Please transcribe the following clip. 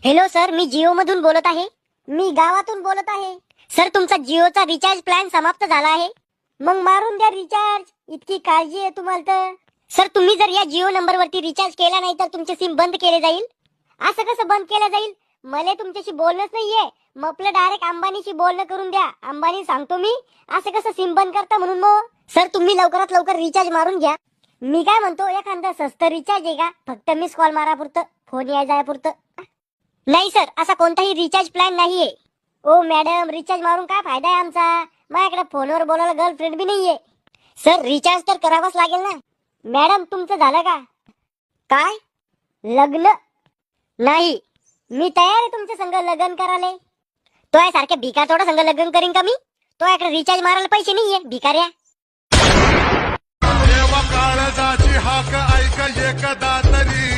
Hello sir, मी जिओ मधून बोलत आहे. मी गावातून बोलत आहे. सर, तुमचा जिओचा रिचार्ज प्लॅन समाप्त झाला आहे. मग मारून द्या रिचार्ज. इतकी काळजी आहे तुम्हाला तर. सर, तुम्ही जर या जिओ नंबर वरती रिचार्ज केला नाही तर तुमचे सिम बंद केले जाईल. असं कसं बंद केलं जाईल? मला तुमच्याशी बोलणंच नाहीये. मग आपलं डायरेक्ट अंबानीशी बोलणं करून द्या. अंबानी सांगतो मी. असं कसं सिम बंद करता म्हणून मग? सर, तुम्ही लवकरात लवकर रिचार्ज मारून घ्या. मी काय म्हणतो, एखादा स्वस्त रिचार्ज आहे का? फक्त मिस कॉल मारा पुरतं, फोन याय जाय पुरतं. नाही सर, असा कोणताही रिचार्ज प्लॅन नाहीये. ओ मॅडम, रिचार्ज मारून काय फायदा आहे आमचा? माझ्याकडे फोनवर बोलायला गर्लफ्रेंड बी नाहीये. सर, रिचार्ज तर करावाच लागेल ना. मॅडम, तुमचं झालं का? काय? लग्न? नाही, मी तयार आहे तुमच्या संग लग्न करायला. तो आहे सारख्या भिकार थोडा संग लग्न करीन का मी? तो याकडे रिचार्ज मारायला पैसे नाहीये भिकाऱ्या. देवा काळजाची हाक ऐक एकदा तरी.